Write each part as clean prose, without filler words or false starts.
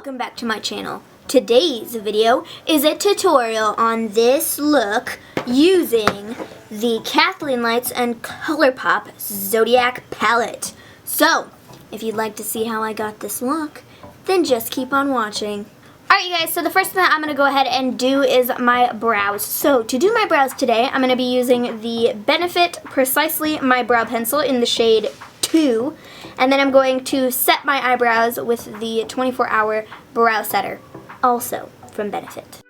Welcome back to my channel. Today's video is a tutorial on this look using the Kathleenlights and Colourpop Zodiac palette. So, if you'd like to see how I got this look, then just keep on watching. Alright you guys, so the first thing that I'm going to go ahead and do is my brows. So to do my brows today, I'm going to be using the Benefit Precisley My Brow Pencil in the shade 2. And then I'm going to set my eyebrows with the 24-hour Brow Setter, also from Benefit.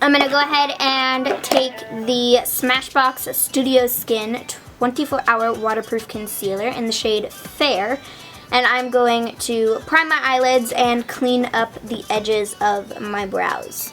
I'm going to go ahead and take the Smashbox Studio Skin 24-hour waterproof concealer in the shade Fair, and I'm going to prime my eyelids and clean up the edges of my brows.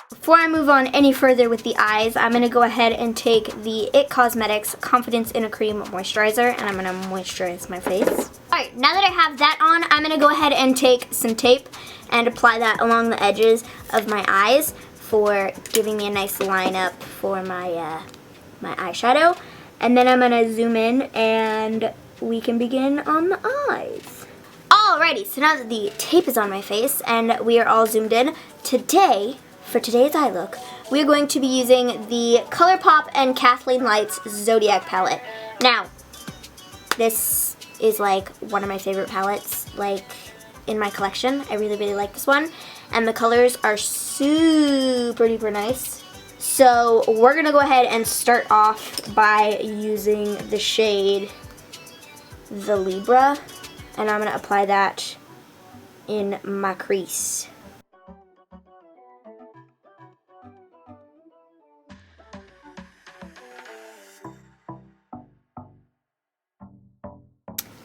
Before I move on any further with the eyes, I'm going to go ahead and take the IT Cosmetics Confidence in a Cream Moisturizer, and I'm going to moisturize my face. Alright, now that I have that on, I'm going to go ahead and take some tape and apply that along the edges of my eyes for giving me a nice line up for my, my eyeshadow. And then I'm going to zoom in and we can begin on the eyes. Alrighty, so now that the tape is on my face and we are all zoomed in, for today's eye look, we are going to be using the Colourpop and Kathleenlights Zodiac palette. Now, this is like one of my favorite palettes, like in my collection. I really, really like this one. And the colors are super duper nice. So we're gonna go ahead and start off by using the shade The Libra. And I'm gonna apply that in my crease.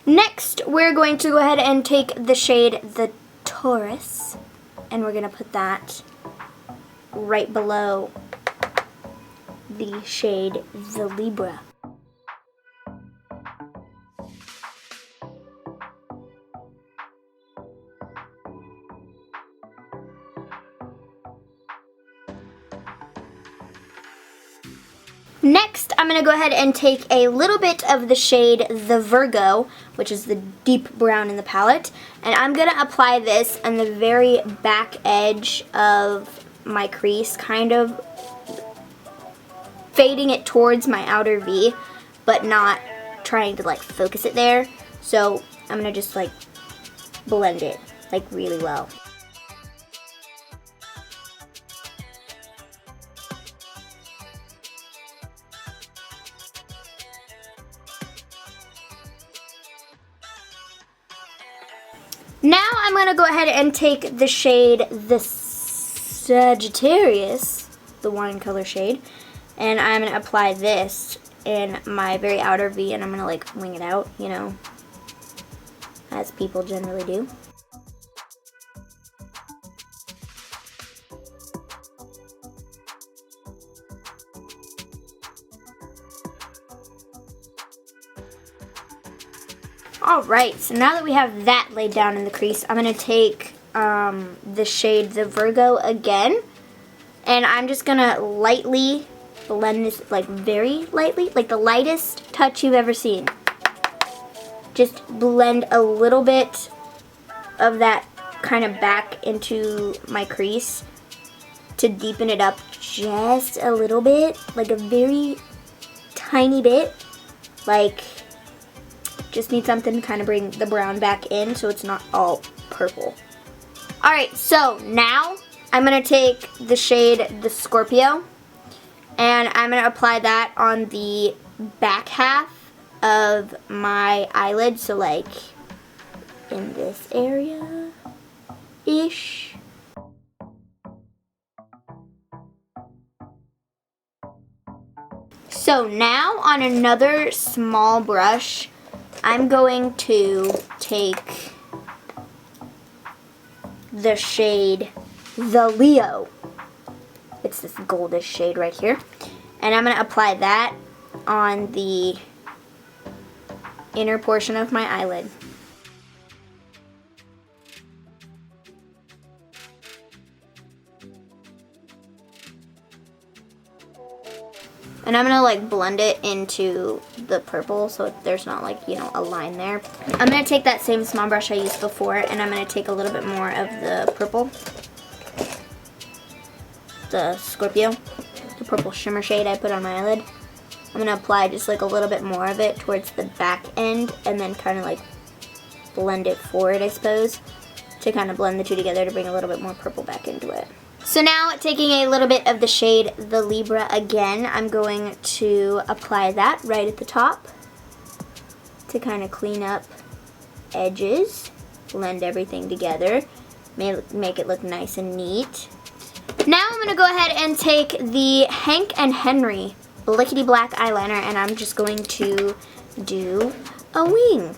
Next, we're going to go ahead and take the shade The Taurus, and we're going to put that right below the shade The Libra. Next, I'm going to go ahead and take a little bit of the shade The Virgo, which is the deep brown in the palette, and I'm going to apply this on the very back edge of my crease, kind of fading it towards my outer V, but not trying to like focus it there. So I'm going to just like blend it like really well. Now I'm going to go ahead and take the shade The Sagittarius, the wine color shade, and I'm going to apply this in my very outer V, and I'm going to like wing it out, you know, as people generally do. Alright, so now that we have that laid down in the crease, I'm going to take the shade The Virgo again, and I'm just going to lightly blend this, like very lightly, like the lightest touch you've ever seen. Just blend a little bit of that kind of back into my crease to deepen it up just a little bit, like a very tiny bit, like just need something to kind of bring the brown back in so it's not all purple. Alright, so now I'm going to take the shade The Scorpio, and I'm going to apply that on the back half of my eyelid, so like in this area-ish. So now on another small brush, I'm going to take the shade The Leo. It's this goldish shade right here. And I'm going to apply that on the inner portion of my eyelid. And I'm gonna like blend it into the purple so there's not like, you know, a line there. I'm gonna take that same small brush I used before and I'm gonna take a little bit more of the purple, the Scorpio, the purple shimmer shade I put on my eyelid. I'm gonna apply just like a little bit more of it towards the back end and then kind of like blend it forward, I suppose, to kind of blend the two together to bring a little bit more purple back into it. So now, taking a little bit of the shade The Libra again, I'm going to apply that right at the top to kind of clean up edges, blend everything together, make it look nice and neat. Now I'm going to go ahead and take the Hank & Henry Blickety Black eyeliner and I'm just going to do a wing.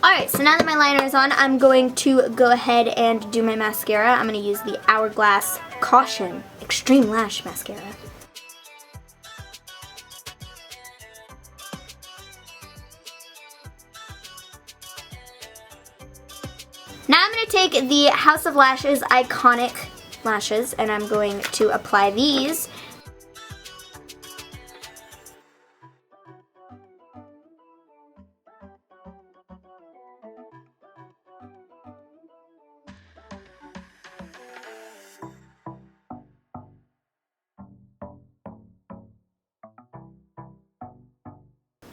Alright, so now that my liner is on, I'm going to go ahead and do my mascara. I'm going to use the Hourglass Caution Extreme Lash Mascara. Now I'm going to take the House of Lashes Iconic Lashes and I'm going to apply these.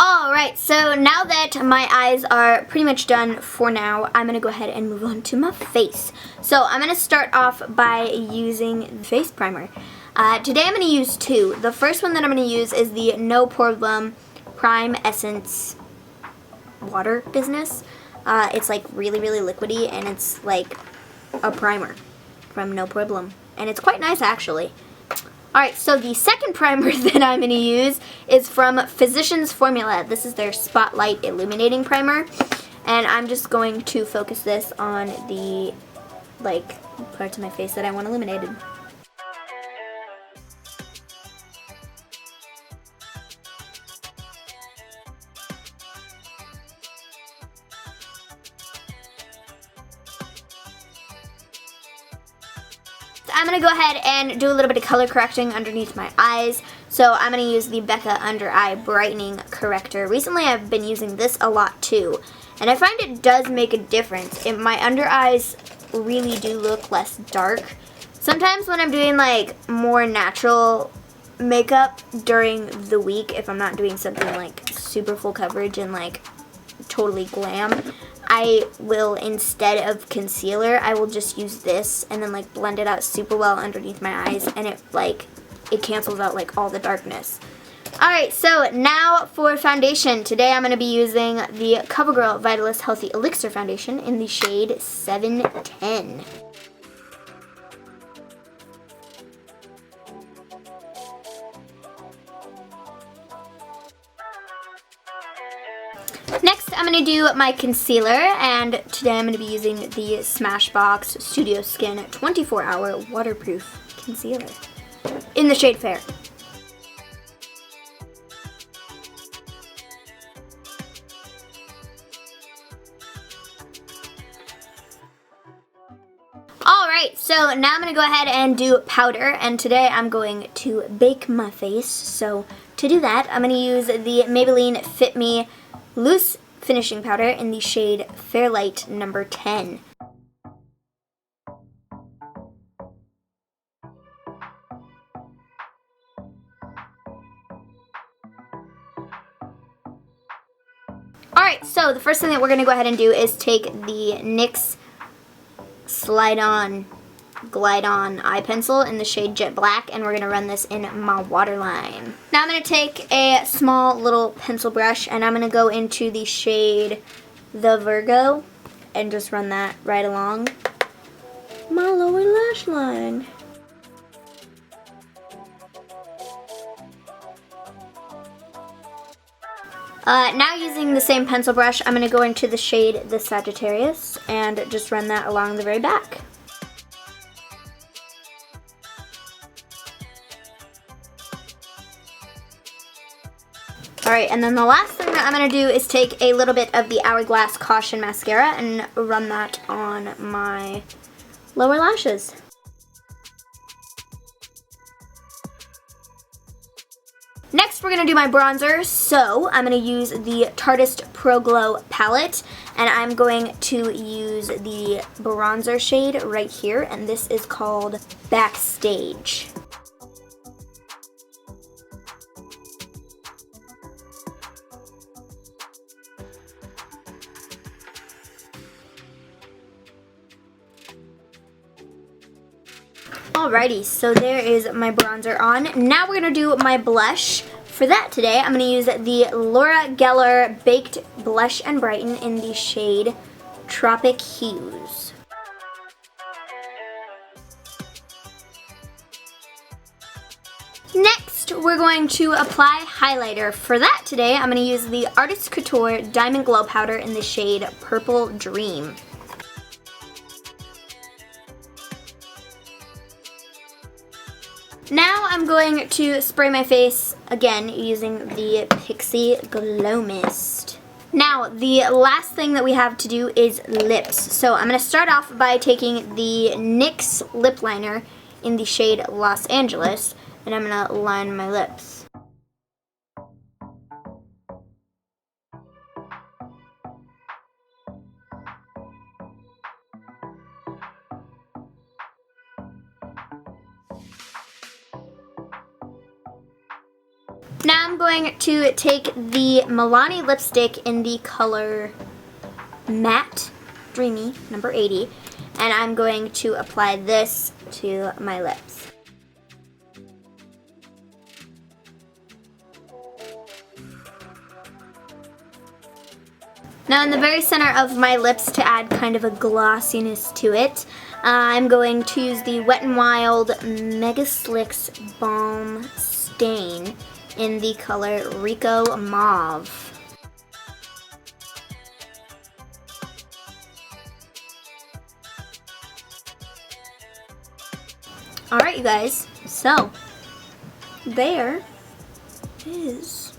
Alright, so now that my eyes are pretty much done for now, I'm going to go ahead and move on to my face. So I'm going to start off by using the face primer. Today I'm going to use two. The first one that I'm going to use is the No Poreblem Prime Essence Water Business. It's like really, really liquidy and it's like a primer from No Poreblem. And it's quite nice actually. Alright, so the second primer that I'm going to use is from Physicians Formula. This is their Spotlight Illuminating Primer. And I'm just going to focus this on the, like, parts of my face that I want illuminated. I'm going to go ahead and do a little bit of color correcting underneath my eyes. So I'm going to use the Becca Under Eye Brightening Corrector. Recently I've been using this a lot too. And I find it does make a difference. My under eyes really do look less dark. Sometimes when I'm doing like more natural makeup during the week, if I'm not doing something like super full coverage and like totally glam, I will, instead of concealer, I will just use this and then like blend it out super well underneath my eyes and it cancels out like all the darkness. Alright, so now for foundation. Today I'm going to be using the CoverGirl Vitalist Healthy Elixir Foundation in the shade 710. Next, I'm going to do my concealer, and today I'm going to be using the Smashbox Studio Skin 24-Hour Waterproof Concealer in the shade Fair. Alright, so now I'm going to go ahead and do powder, and today I'm going to bake my face. So to do that, I'm going to use the Maybelline Fit Me Loose Finishing Powder in the shade Fairlight number 10. Alright, so the first thing that we're going to go ahead and do is take the NYX Slide On Glide On eye pencil in the shade Jet Black, and we're going to run this in my waterline. Now I'm going to take a small little pencil brush, and I'm going to go into the shade The Virgo and just run that right along my lower lash line. Now using the same pencil brush, I'm going to go into the shade The Sagittarius and just run that along the very back. Alright, and then the last thing that I'm going to do is take a little bit of the Hourglass Caution Mascara and run that on my lower lashes. Next, we're going to do my bronzer, so I'm going to use the Tarteist Pro Glow palette, and I'm going to use the bronzer shade right here, and this is called Backstage. Alrighty, so there is my bronzer on. Now we're going to do my blush. For that today, I'm going to use the Laura Geller Baked Blush and Brighten in the shade Tropic Hues. Next, we're going to apply highlighter. For that today, I'm going to use the Artist Couture Diamond Glow Powder in the shade Purple Dream. Now I'm going to spray my face again using the Pixi Glow Mist. Now the last thing that we have to do is lips. So I'm going to start off by taking the NYX lip liner in the shade Los Angeles, and I'm going to line my lips. Now I'm going to take the Milani lipstick in the color Matte Dreamy, number 80, and I'm going to apply this to my lips. Now in the very center of my lips, to add kind of a glossiness to it, I'm going to use the Wet n Wild MegaSlicks Balm Stain in the color Rico Mauve. Alright you guys, so there is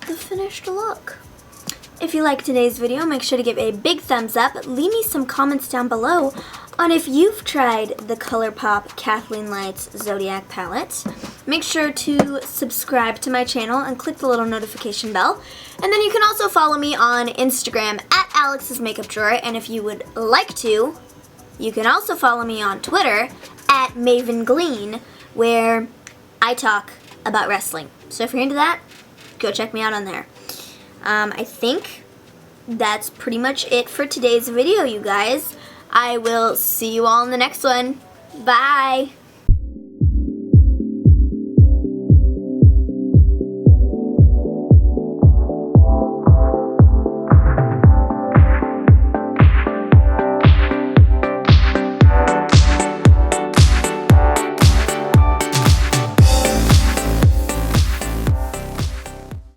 the finished look. If you liked today's video, make sure to give a big thumbs up. Leave me some comments down below on if you've tried the Colourpop Kathleenlights Zodiac palette. Make sure to subscribe to my channel and click the little notification bell. And then you can also follow me on Instagram at Alex's Makeup Drawer. And if you would like to, you can also follow me on Twitter at Maven Glean, where I talk about wrestling. So if you're into that, go check me out on there. I think that's pretty much it for today's video, you guys. I will see you all in the next one. Bye!